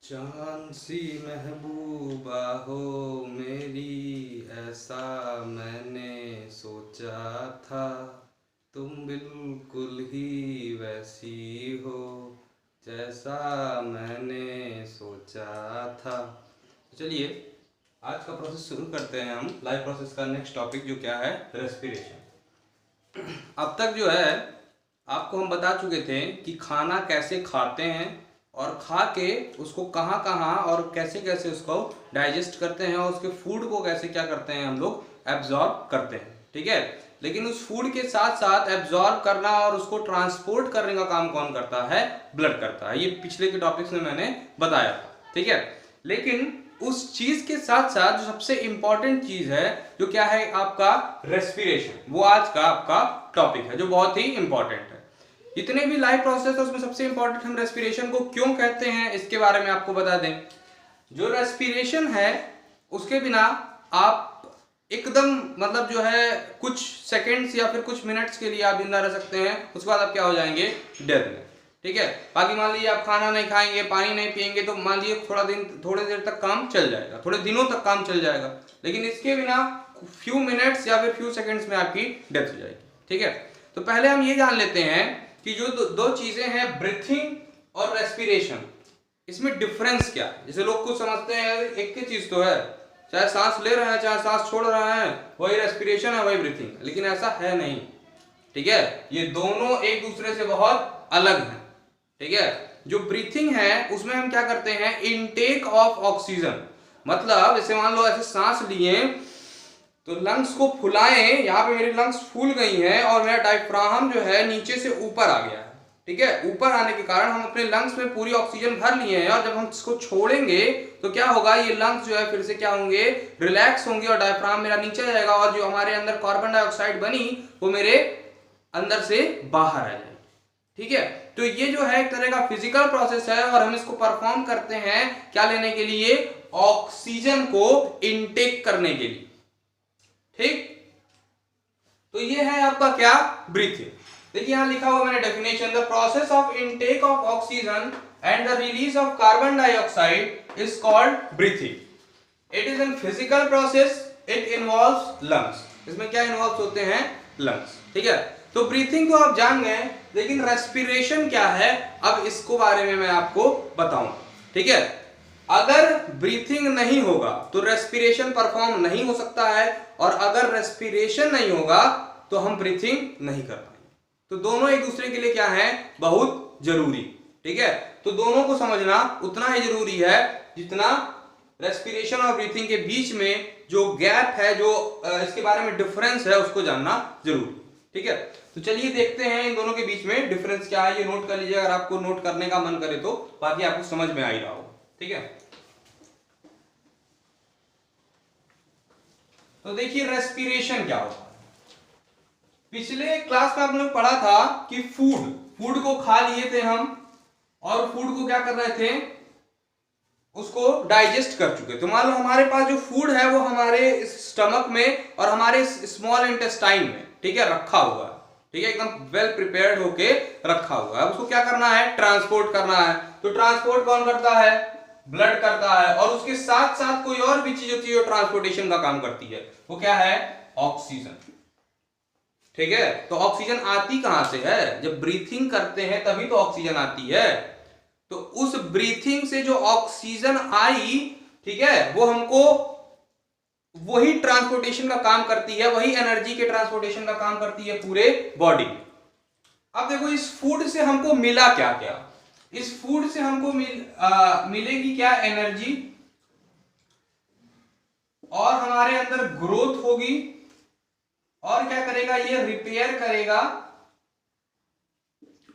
चांद सी महबूबा हो मेरी, ऐसा मैंने सोचा था। तुम बिल्कुल ही वैसी हो जैसा मैंने सोचा था। तो चलिए आज का प्रोसेस शुरू करते हैं। हम लाइव प्रोसेस का नेक्स्ट टॉपिक जो क्या है, रेस्पिरेशन। अब तक जो है आपको हम बता चुके थे कि खाना कैसे खाते हैं और खा के उसको कहाँ कहाँ और कैसे कैसे उसको डाइजेस्ट करते हैं और उसके फूड को कैसे क्या करते हैं हम लोग एब्जॉर्ब करते हैं। ठीक है, लेकिन उस फूड के साथ साथ एब्जॉर्ब करना और उसको ट्रांसपोर्ट करने का काम कौन करता है? ब्लड करता है। ये पिछले के टॉपिक्स में मैंने बताया था। ठीक है, लेकिन उस चीज के साथ साथ जो सबसे इंपॉर्टेंट चीज है जो क्या है आपका रेस्पिरेशन, वो आज का आपका टॉपिक है जो बहुत ही इंपॉर्टेंट है। जितने भी लाइफ प्रोसेस है उसमें सबसे इंपॉर्टेंट हम रेस्पिरेशन को क्यों कहते हैं इसके बारे में आपको बता दें। जो रेस्पिरेशन है उसके बिना आप एकदम मतलब जो है कुछ सेकंड्स या फिर कुछ मिनट्स के लिए आप जिंदा रह सकते हैं, उसके बाद आप क्या हो जाएंगे? डेथ में। ठीक है, बाकी मान लीजिए आप खाना नहीं खाएंगे, पानी नहीं पिएंगे, तो मान लीजिए थोड़े देर तक काम चल जाएगा, थोड़े दिनों तक काम चल जाएगा, लेकिन इसके बिना फ्यू मिनट्स या फिर फ्यू सेकंड्स में आपकी डेथ हो जाएगी। ठीक है, तो पहले हम ये जान लेते हैं कि जो दो चीजें हैं, ब्रीथिंग और रेस्पिरेशन, इसमें डिफरेंस क्या है। जैसे लोग कुछ समझते हैं एक ही चीज तो है, चाहे सांस ले रहे हैं चाहे सांस छोड़ रहे हैं, वही रेस्पिरेशन है वही ब्रीथिंग, लेकिन ऐसा है नहीं। ठीक है, ये दोनों एक दूसरे से बहुत अलग हैं। ठीक है, जो ब्रीथिंग है उसमें हम क्या करते हैं? इनटेक ऑफ ऑक्सीजन, मतलब जैसे मान लो ऐसे सांस लिए तो लंग्स को फुलाएं, यहाँ पे मेरी लंग्स फूल गई हैं और मेरा डायफ्राम जो है नीचे से ऊपर आ गया है। ठीक है, ऊपर आने के कारण हम अपने लंग्स में पूरी ऑक्सीजन भर लिए हैं, और जब हम इसको छोड़ेंगे तो क्या होगा? ये लंग्स जो है फिर से क्या होंगे? रिलैक्स होंगे और डायफ्राम मेरा नीचे जाएगा, और जो हमारे अंदर कार्बन डाइऑक्साइड बनी वो मेरे अंदर से बाहर आ जाएगी। ठीक है, तो ये जो है एक तरह का फिजिकल प्रोसेस है और हम इसको परफॉर्म करते हैं क्या लेने के लिए? ऑक्सीजन को इनटेक करने के लिए। ठीक, तो ये है आपका क्या? ब्रीथिंग। देखिए यहां लिखा हुआ मैंने definition, the process of intake of oxygen and the release of carbon dioxide is called breathing. It is an physical process, it involves lungs. इसमें क्या इन्वॉल्व होते हैं? लंग्स। ठीक है, तो ब्रीथिंग को आप जान गए, लेकिन रेस्पिरेशन क्या है अब इसको बारे में मैं आपको बताऊंगा। ठीक है, अगर ब्रीथिंग नहीं होगा तो रेस्पिरेशन परफॉर्म नहीं हो सकता है, और अगर रेस्पिरेशन नहीं होगा तो हम ब्रीथिंग नहीं कर पाएंगे। तो दोनों एक दूसरे के लिए क्या है? बहुत जरूरी। ठीक है, तो दोनों को समझना उतना ही जरूरी है जितना रेस्पिरेशन और ब्रीथिंग के बीच में जो गैप है, जो इसके बारे में डिफरेंस है, उसको जानना जरूरी। ठीक है, तो चलिए देखते हैं इन दोनों के बीच में डिफरेंस क्या है। ये नोट कर लीजिए अगर आपको नोट करने का मन करे तो, बाकी आपको समझ में आ ही रहा होगा। ठीक है, तो देखिए रेस्पिरेशन क्या होता है। पिछले क्लास में आपने पढ़ा था कि फूड को खा लिए थे हम, और फूड को क्या कर रहे थे? उसको डाइजेस्ट कर चुके। तो मान लो हमारे पास जो फूड है वो हमारे स्टमक में और हमारे स्मॉल इंटेस्टाइन में, ठीक है, रखा हुआ है। ठीक है, एकदम वेल प्रिपेयर्ड होके रखा हुआ है। उसको क्या करना है? ट्रांसपोर्ट करना है। तो ट्रांसपोर्ट कौन करता है? ब्लड करता है, और उसके साथ साथ कोई और भी चीज होती है जो ट्रांसपोर्टेशन का काम करती है, वो क्या है? ऑक्सीजन। ठीक है, तो ऑक्सीजन आती कहां से है? जब ब्रीथिंग करते हैं तभी तो ऑक्सीजन आती है। तो उस ब्रीथिंग से जो ऑक्सीजन आई, ठीक है, वो हमको वही ट्रांसपोर्टेशन का काम करती है, वही एनर्जी के ट्रांसपोर्टेशन का काम करती है पूरे बॉडी में। अब देखो इस फूड से हमको मिला क्या क्या? इस फूड से हमको मिलेगी क्या? एनर्जी, और हमारे अंदर ग्रोथ होगी, और क्या करेगा? ये रिपेयर करेगा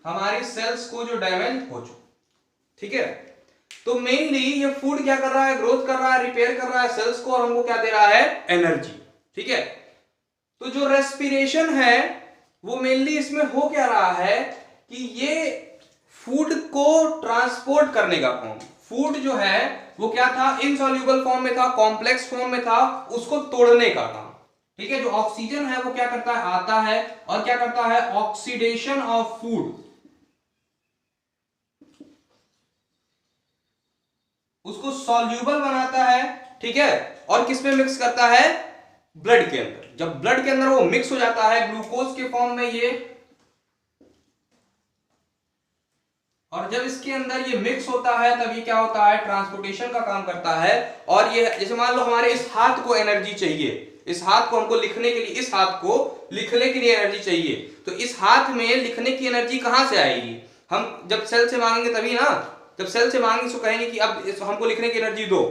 हमारी सेल्स को जो डैमेज हो चुके। ठीक है, तो मेनली ये फूड क्या कर रहा है? ग्रोथ कर रहा है, रिपेयर कर रहा है सेल्स को, और हमको क्या दे रहा है? एनर्जी। ठीक है, तो जो रेस्पिरेशन है वो मेनली इसमें हो क्या रहा है कि ये फूड को ट्रांसपोर्ट करने का काम। फूड जो है वो क्या था? इनसॉल्युबल फॉर्म में था, कॉम्प्लेक्स फॉर्म में था, उसको तोड़ने का काम। ठीक है, जो ऑक्सीजन है वो क्या करता है? आता है और क्या करता है? Oxidation of food. उसको सॉल्यूबल बनाता है, ठीक है, और किस में मिक्स करता है, ब्लड के अंदर। जब ब्लड के अंदर वो मिक्स हो जाता है ग्लूकोज के फॉर्म में ये, और जब इसके अंदर ये मिक्स होता है तब ये क्या होता है, ट्रांसपोर्टेशन का काम करता है। और ये जैसे मान लो हमारे इस हाथ को एनर्जी चाहिए, इस हाथ को हमको लिखने के लिए, इस हाथ को लिखने के लिए एनर्जी चाहिए, तो इस हाथ में लिखने की एनर्जी कहां से आएगी, हम जब सेल से मांगेंगे तभी ना। जब सेल से मांगेंगे तो कहेंगे कि अब हमको लिखने की एनर्जी दो,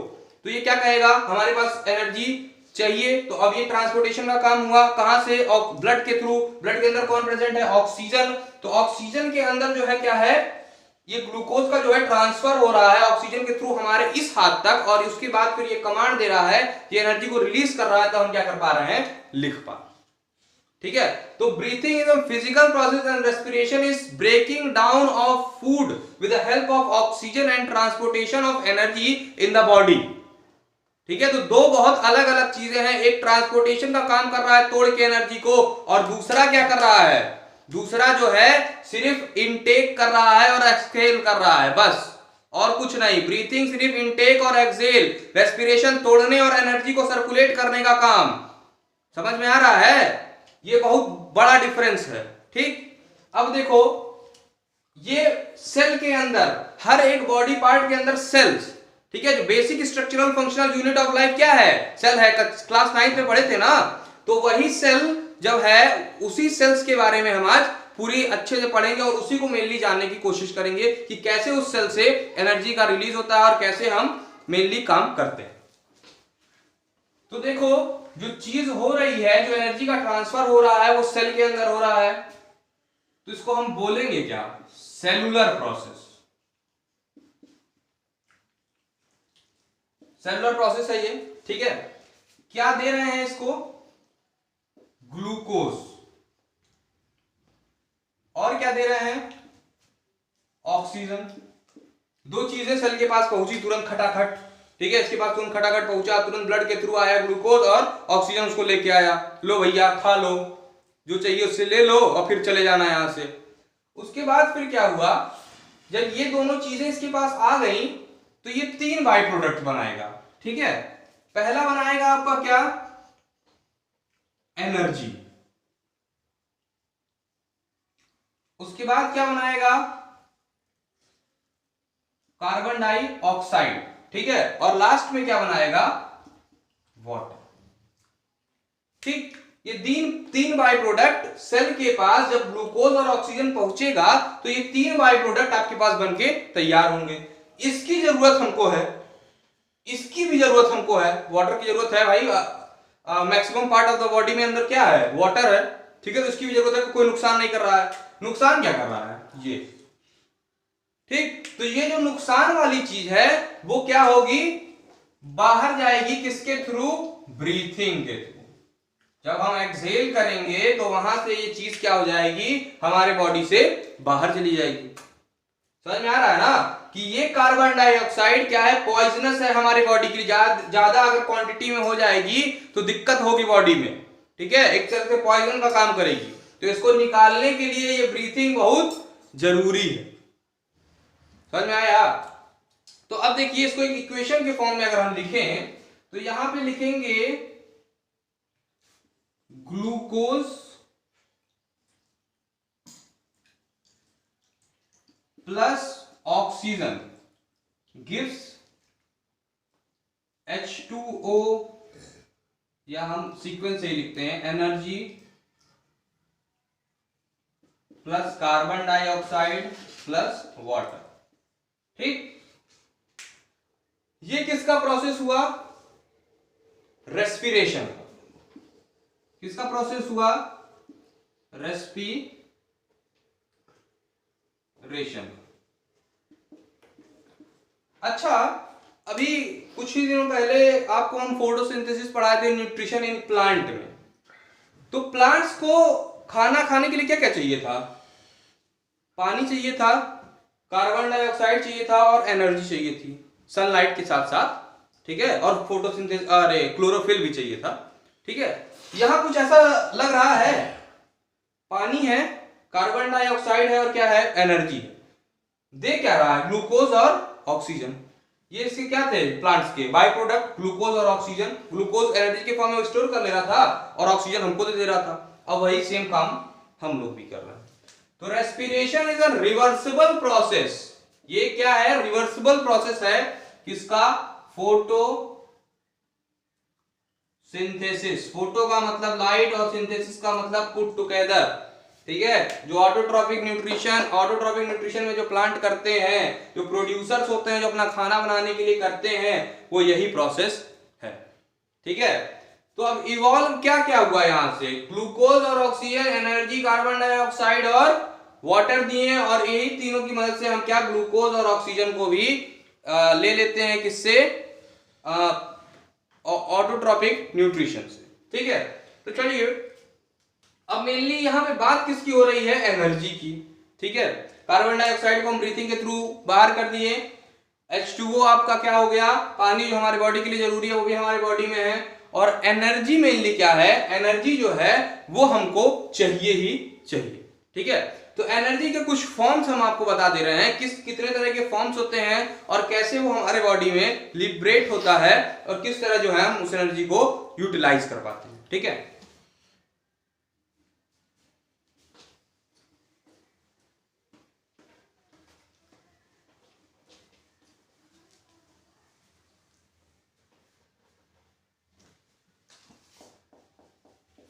तो ये क्या कहेगा, हमारे पास एनर्जी चाहिए। तो अब ये ट्रांसपोर्टेशन का काम हुआ कहां से, ब्लड के थ्रू। ब्लड के अंदर कौन प्रेजेंट है, ऑक्सीजन। तो ऑक्सीजन के अंदर जो है क्या है, ये ग्लूकोज का जो है ट्रांसफर हो रहा है ऑक्सीजन के थ्रू हमारे इस हाथ तक, और उसके बाद फिर ये कमांड दे रहा है, ये एनर्जी को रिलीज कर रहा है, तो हम क्या कर पा रहे हैं, लिख पा। ठीक है, तो breathing is a physical process and respiration is breaking down of food with the help of oxygen and transportation of energy in the body. ठीक है, तो दो बहुत अलग अलग चीजें हैं, एक ट्रांसपोर्टेशन का काम कर रहा है तोड़ के एनर्जी को, और दूसरा क्या कर रहा है, दूसरा जो है सिर्फ इनटेक कर रहा है और एक्सहेल कर रहा है, बस और कुछ नहीं। ब्रीथिंग सिर्फ इनटेक और एक्सहेल, रेस्पिरेशन तोड़ने और एनर्जी को सर्कुलेट करने का काम। समझ में आ रहा है, ये बहुत बड़ा डिफरेंस है। ठीक, अब देखो, ये सेल के अंदर, हर एक बॉडी पार्ट के अंदर सेल्स, ठीक है, जो basic structural functional unit of life क्या है, सेल है। क्लास 9 में पढ़े थे ना, तो वही सेल जब है, उसी सेल्स के बारे में हम आज पूरी अच्छे से पढ़ेंगे और उसी को मेनली जानने की कोशिश करेंगे कि कैसे उस सेल से एनर्जी का रिलीज होता है और कैसे हम मेनली काम करते हैं। तो देखो, जो चीज हो रही है, जो एनर्जी का ट्रांसफर हो रहा है, वो सेल के अंदर हो रहा है, तो इसको हम बोलेंगे क्या, सेलुलर प्रोसेस। सेलुलर प्रोसेस है ये, ठीक है। क्या दे रहे हैं इसको, ग्लूकोज, और क्या दे रहे हैं, ऑक्सीजन। दो चीजें सेल के पास पहुंची तुरंत खटाखट, ठीक है, इसके पास तुरंत खटाखट पहुंचा, तुरंत ब्लड के थ्रू आया ग्लूकोज और ऑक्सीजन उसको लेके आया, लो भैया खा लो, जो चाहिए उससे ले लो और फिर चले जाना यहां से। उसके बाद फिर क्या हुआ, जब ये दोनों चीजें इसके पास आ गई तो ये 3 बाई प्रोडक्ट बनाएगा। ठीक है, पहला बनाएगा आपका क्या, एनर्जी। उसके बाद क्या बनाएगा, कार्बन डाइऑक्साइड, ठीक है, और लास्ट में क्या बनाएगा, वाटर। ठीक, ये तीन बाई प्रोडक्ट सेल के पास जब ग्लूकोज और ऑक्सीजन पहुंचेगा तो ये 3 बाई प्रोडक्ट आपके पास बनके तैयार होंगे। इसकी जरूरत हमको है, इसकी भी जरूरत हमको है, वाटर की जरूरत है भाई। Maximum part of the body में अंदर क्या है, वाटर है, ठीक है, तो इसकी भी जरूरत है, कोई नुकसान नहीं कर रहा है। नुकसान क्या कर रहा है, ये। ठीक, तो ये जो नुकसान वाली चीज है वो क्या होगी, बाहर जाएगी, किसके थ्रू, ब्रीथिंग के थ्रू। जब हम एक्सहेल करेंगे तो वहां से ये चीज क्या हो जाएगी, हमारे बॉडी से बाहर चली जाएगी। समझ में आ रहा है ना कि ये कार्बन डाइऑक्साइड क्या है, पॉइजनस है हमारी बॉडी के लिए। ज्यादा अगर क्वांटिटी में हो जाएगी तो दिक्कत होगी बॉडी में, ठीक है, एक तरह से पॉइजन का काम करेगी। तो इसको निकालने के लिए ये ब्रीथिंग बहुत जरूरी है। समझ में आया। तो अब देखिए, इसको एक इक्वेशन के फॉर्म में अगर हम लिखें तो यहां पे लिखेंगे glucose plus oxygen gives H2O, या हम सीक्वेंस से ही लिखते हैं, energy plus carbon dioxide plus water. ठीक, ये किसका प्रोसेस हुआ, रेस्पिरेशन। किसका प्रोसेस हुआ, रेस्पिरेशन। अच्छा, अभी कुछ ही दिनों पहले आपको हम फोटोसिंथेसिस पढ़ाए थे न्यूट्रिशन इन प्लांट में। तो प्लांट्स को खाना खाने के लिए क्या क्या चाहिए था, पानी चाहिए था, कार्बन डाइऑक्साइड चाहिए था और एनर्जी चाहिए थी सनलाइट के साथ साथ, ठीक है, और फोटोसिंथेसिस, अरे क्लोरोफिल भी चाहिए था। ठीक है, यहां कुछ ऐसा लग रहा है, पानी है, कार्बन डाइऑक्साइड है और क्या है, एनर्जी है। दे क्या रहा है, ग्लूकोज और ऑक्सीजन। ये इसके क्या थे प्लांट्स के बाय प्रोडक्ट, ग्लूकोज और ऑक्सीजन। ग्लूकोज एनर्जी के फॉर्म में स्टोर कर ले रहा था और ऑक्सीजन हमको दे रहा था। अब वही सेम काम हम लोग भी कर रहे हैं। तो respiration is a reversible process. ये क्या है, रिवर्सिबल प्रोसेस है किसका, फोटो सिंथेसिस। फोटो का मतलब लाइट और सिंथेसिस का मतलब पुट टुगेदर, ठीक है। जो ऑटोट्रॉपिक न्यूट्रिशन में जो प्लांट करते हैं, जो प्रोड्यूसर्स होते हैं, जो अपना खाना बनाने के लिए करते हैं, वो यही प्रोसेस है, ठीक है। तो अब इवॉल्व क्या क्या हुआ यहां से, ग्लूकोज और ऑक्सीजन, एनर्जी, कार्बन डाइऑक्साइड और वाटर दिए, और यही तीनों की मदद से हम क्या ग्लूकोज और ऑक्सीजन को भी ले लेते हैं किससे, ऑटोट्रॉपिक न्यूट्रिशन से, ठीक है। तो चलिए अब मेनली यहां पे बात किसकी हो रही है, एनर्जी की, ठीक है। कार्बन डाइऑक्साइड को हम ब्रीथिंग के थ्रू बाहर कर दिए, H2O आपका क्या हो गया, पानी जो हमारे बॉडी के लिए जरूरी है वो भी हमारे बॉडी में है। और एनर्जी मेनली क्या है, एनर्जी जो है वो हमको चाहिए ही चाहिए, ठीक है। तो एनर्जी के कुछ फॉर्म्स हम आपको बता दे रहे हैं, कितने तरह के फॉर्म्स होते हैं और कैसे वो हमारे बॉडी में लिबरेट होता है और किस तरह जो है हम उस एनर्जी को यूटिलाइज कर पाते हैं, ठीक है।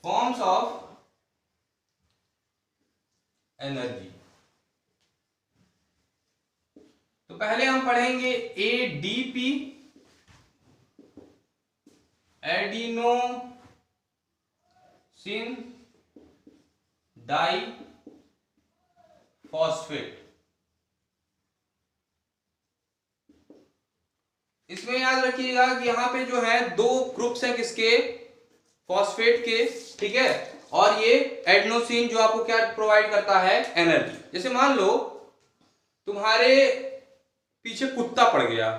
फॉर्म्स ऑफ एनर्जी, तो पहले हम पढ़ेंगे एडीपी, एडिनोसिन डाई फॉस्फेट। इसमें याद रखिएगा कि यहां पे जो है दो ग्रुप्स हैं किसके, फॉस्फेट के, ठीक है। और ये एडेनोसिन जो आपको क्या प्रोवाइड करता है, एनर्जी। जैसे मान लो तुम्हारे पीछे कुत्ता पड़ गया,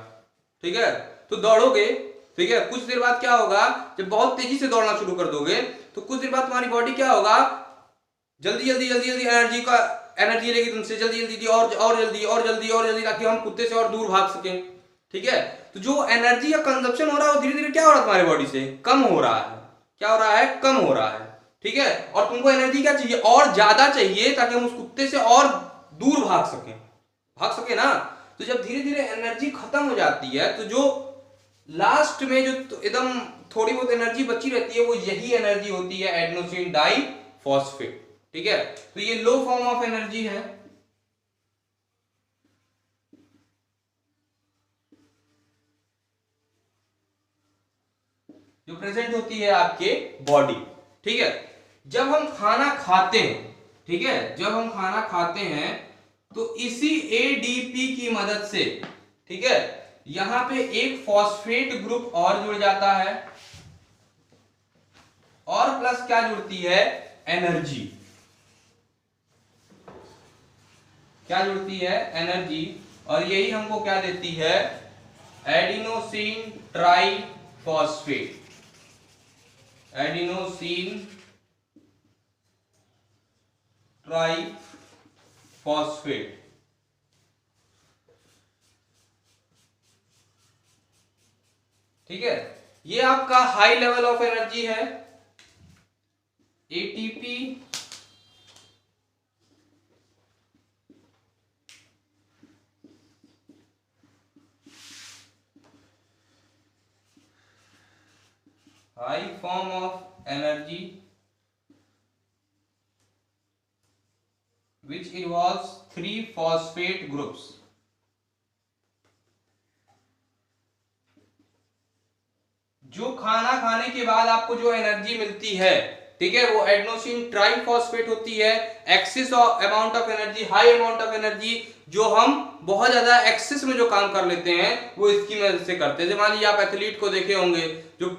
ठीक है, तो दौड़ोगे, ठीक है। कुछ देर बाद क्या होगा, जब बहुत तेजी से दौड़ना शुरू कर दोगे तो कुछ देर बाद तुम्हारी बॉडी क्या होगा, जल्दी जल्दी जल्दी जल्दी एनर्जी लेगी तुमसे, जल्दी जल्दी और जल्दी और जल्दी और जल्दी, ताकि हम कुत्ते से और दूर भाग सकें, ठीक है। तो जो एनर्जी का कंजप्शन हो रहा है वो धीरे धीरे क्या हो रहा है, तुम्हारी बॉडी से कम हो रहा है। क्या हो रहा है, कम हो रहा है, ठीक है। और तुमको एनर्जी क्या चाहिए, और ज्यादा चाहिए, ताकि हम उस कुत्ते से और दूर भाग सके ना। तो जब धीरे धीरे एनर्जी खत्म हो जाती है तो जो लास्ट में जो एकदम थोड़ी बहुत एनर्जी बची रहती है वो यही एनर्जी होती है, एडेनोसिन डाई फॉस्फेट, ठीक है। तो ये लो फॉर्म ऑफ एनर्जी है। जो प्रेजेंट होती है आपके बॉडी, ठीक है। जब हम खाना खाते हैं, ठीक है, जब हम खाना खाते हैं तो इसी एडीपी की मदद से, ठीक है, यहां पे एक फॉस्फेट ग्रुप और जुड़ जाता है और प्लस क्या जुड़ती है, एनर्जी। क्या जुड़ती है, एनर्जी। और यही हमको क्या देती है, adenosine try phosphate, adenosine try phosphate, ठीक है। ये आपका हाई लेवल ऑफ एनर्जी है, ATP, high form of energy which involves 3 phosphate groups। जो खाना खाने के बाद आपको जो एनर्जी मिलती है, ठीक है, वो एडेनोसिन ट्राइफॉस्फेट होती है। Excess amount of energy, high amount of energy, जो हम बहुत ज्यादा एक्सेस में जो काम कर लेते हैं वो इसकी मदद से करते हैं। जैसे मान लीजिए आप एथलीट को देखे होंगे जो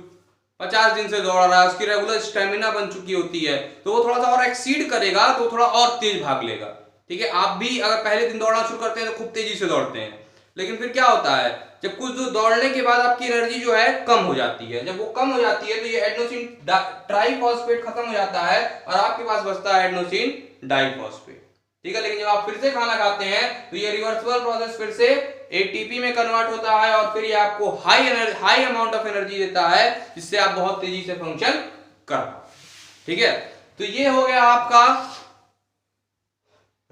50 दिन से दौड़ रहा है, उसकी रेगुलर स्टेमिना बन चुकी होती है, तो वो थोड़ा सा और एक्सीड करेगा तो थोड़ा और तेज भाग लेगा, ठीक है। आप भी अगर पहले दिन दौड़ना शुरू करते हैं तो खूब तेजी से दौड़ते हैं, लेकिन फिर क्या होता है, जब कुछ दूर दौड़ने के बाद आपकी एनर्जी जो है कम हो जाती है। जब वो कम हो जाती है तो ये एडेनोसिन ट्राइफॉस्फेट खत्म हो जाता है और आपके पास बचता है एडेनोसिन डाइफॉस्फेट, ठीक है। लेकिन जब आप फिर से खाना खाते हैं तो ये रिवर्सिबल प्रोसेस फिर से एटीपी में कन्वर्ट होता है और फिर ये आपको हाई अमाउंट ऑफ एनर्जी देता है, जिससे आप बहुत तेजी से फंक्शन कर पाओ। ठीक है, तो ये हो गया आपका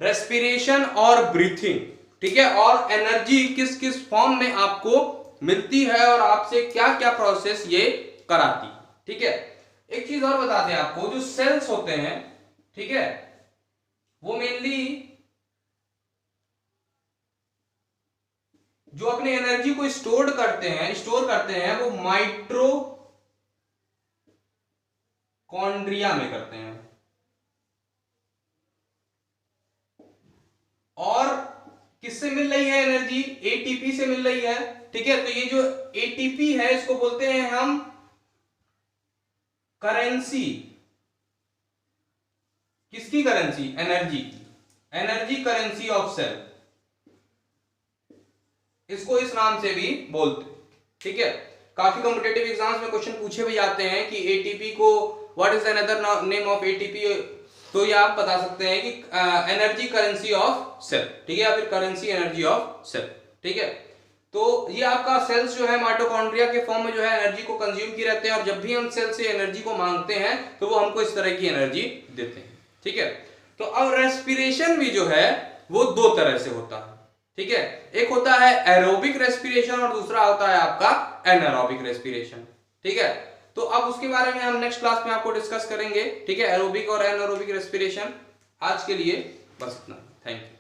रेस्पिरेशन और ब्रीथिंग। ठीक है, और एनर्जी किस किस फॉर्म में आपको मिलती है और आपसे क्या क्या प्रोसेस ये कराती है। ठीक है, एक चीज और बता दें आपको, जो सेल्स होते हैं, ठीक है, वो मेनली जो अपने एनर्जी को स्टोर करते हैं वो माइटोकॉन्ड्रिया में करते हैं। और किससे मिल रही है एनर्जी? एटीपी से मिल रही है। ठीक है, तो ये जो एटीपी है इसको बोलते हैं हम करेंसी। किसकी करेंसी? एनर्जी की। एनर्जी करेंसी ऑफ सेल, इसको इस नाम से भी बोलते हैं। ठीक है, काफी कॉम्पिटिटिव एग्जाम्स में क्वेश्चन पूछे भी जाते हैं कि एटीपी को what is another name of ATP, तो ये आप बता सकते हैं कि एनर्जी करेंसी ऑफ सेल। ठीक है, या फिर करेंसी एनर्जी ऑफ सेल। ठीक है, तो ये आपका सेल्स जो है माइटोकॉन्ड्रिया के फॉर्म में जो है एनर्जी को कंज्यूम किए रहते हैं, और जब भी हम सेल से एनर्जी को मांगते हैं तो वो हमको इस तरह की एनर्जी देते हैं। ठीक है, तो अब रेस्पिरेशन भी जो है वो दो तरह से होता है। ठीक है, एक होता है एरोबिक रेस्पिरेशन और दूसरा होता है आपका एनारोबिक रेस्पिरेशन। ठीक है, तो अब उसके बारे में हम नेक्स्ट क्लास में आपको डिस्कस करेंगे। ठीक है, एरोबिक और एनारोबिक रेस्पिरेशन। आज के लिए बस इतना। Thank you.